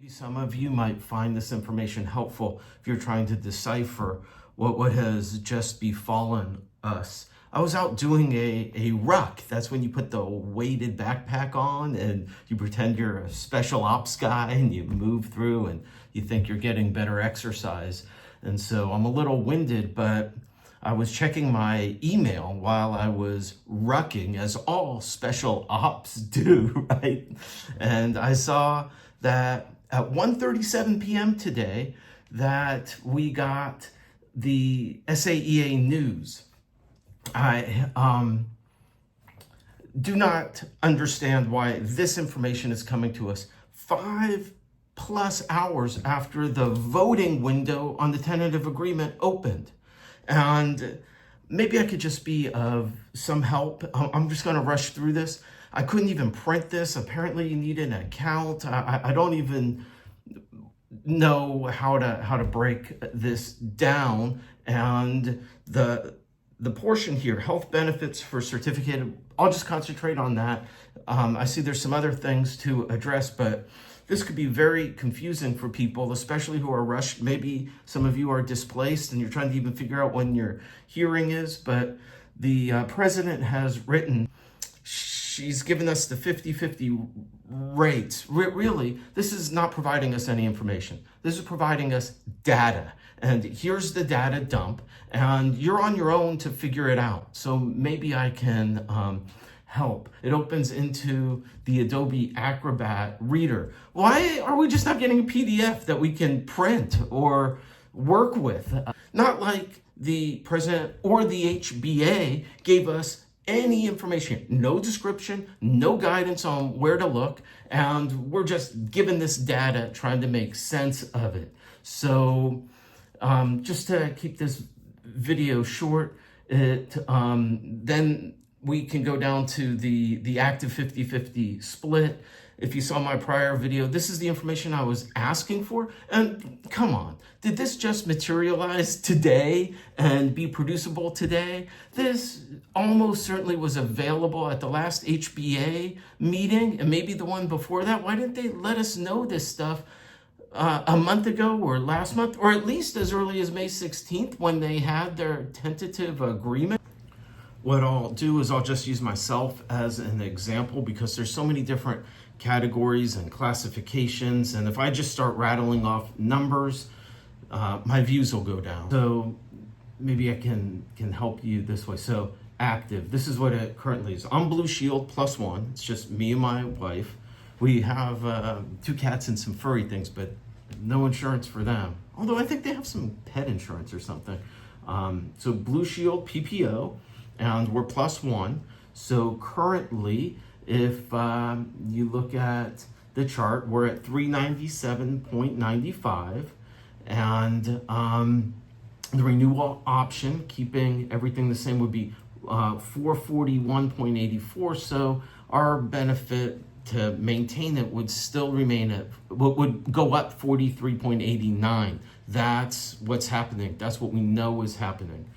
Some of you might find this information helpful if you're trying to decipher what has just befallen us. I was out doing a ruck. That's when you put the weighted backpack on and you pretend you're a special ops guy and you move through and you think you're getting better exercise. And so I'm a little winded, but I was checking my email while I was rucking, as all special ops do, right? And I saw that at 1:37 p.m. today that we got the SAEA news. I do not understand why this information is coming to us 5+ hours after the voting window on the tentative agreement opened. And maybe I could just be of some help. I'm just going to rush through this. I couldn't even print this. Apparently you need an account. I don't even know how to break this down. And the portion here, health benefits for certificated, I'll just concentrate on that. I see there's some other things to address, but this could be very confusing for people, especially who are rushed. Maybe some of you are displaced and you're trying to even figure out when your hearing is, but the president has written, she's given us the 50-50 rates. Really, this is not providing us any information. This is providing us data. And here's the data dump, and you're on your own to figure it out. So maybe I can help. It opens into the Adobe Acrobat Reader. Why are we just not getting a PDF that we can print or work with? Not like the president or the HBA gave us any information, no description, no guidance on where to look, and we're just given this data trying to make sense of it. So just to keep this video short, then we can go down to the active 50-50 split. If you saw my prior video, this is the information I was asking for. And come on, did this just materialize today and be producible today? This almost certainly was available at the last HBA meeting and maybe the one before that. Why didn't they let us know this stuff a month ago or last month, or at least as early as May 16th when they had their tentative agreement? What I'll do is I'll just use myself as an example because there's so many different categories and classifications, and if I just start rattling off numbers, my views will go down. So maybe I can help you this way. So active, this is what it currently is. I'm Blue Shield +1. It's just me and my wife. We have 2 cats and some furry things, but no insurance for them. Although I think they have some pet insurance or something. So Blue Shield PPO, and we're +1. So currently, if you look at the chart, we're at 397.95, and the renewal option, keeping everything the same, would be 441.84. So our benefit to maintain it would still remain at, would go up 43.89. That's what's happening. That's what we know is happening.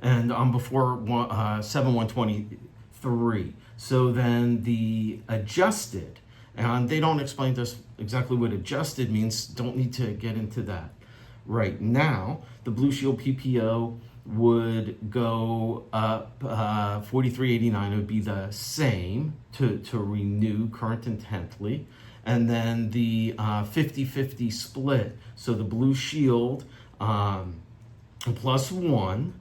And before 7/123. So then the adjusted, and they don't explain to us exactly what adjusted means, don't need to get into that right now. The Blue Shield PPO would go up 43.89. It would be the same to renew current intently. And then the 50-50 split, so the Blue Shield +1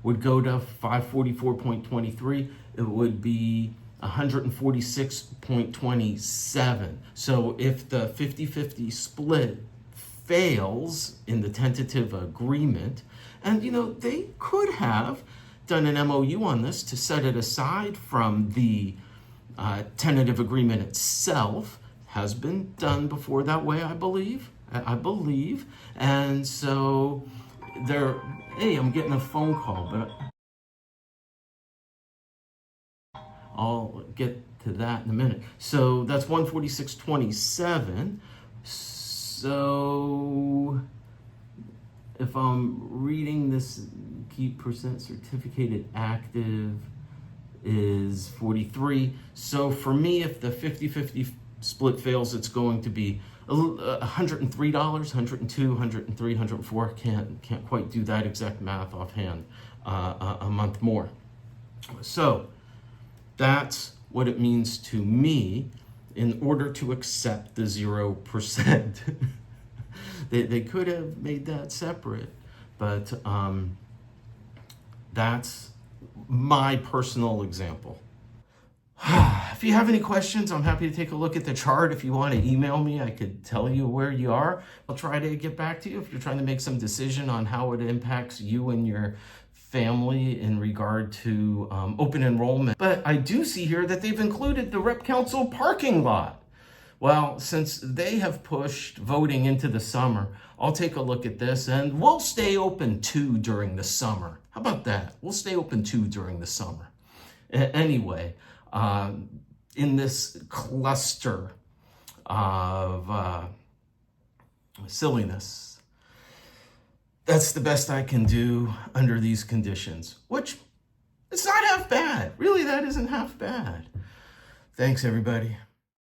would go to 544.23. It would be 146.27. So if the 50-50 split fails in the tentative agreement, and they could have done an MOU on this to set it aside from the tentative agreement itself. Has been done before that way, I believe. And so hey, I'm getting a phone call, but I'll get to that in a minute. So that's 146.27. So if I'm reading this, keep percent certificated active, is 43. So for me, if the 50-50 split fails, it's going to be $103, $102, $103, $104. Can't quite do that exact math offhand. A month more. So that's what it means to me in order to accept the 0%. They could have made that separate, but that's my personal example. If you have any questions, I'm happy to take a look at the chart. If you want to email me, I could tell you where you are. I'll try to get back to you if you're trying to make some decision on how it impacts you and your family in regard to open enrollment. But I do see here that they've included the Rep Council parking lot. Well, since they have pushed voting into the summer, I'll take a look at this and we'll stay open too during the summer. How about that? We'll stay open too during the summer. Anyway, in this cluster of silliness, that's the best I can do under these conditions, which it's not half bad. Really, that isn't half bad. Thanks, everybody.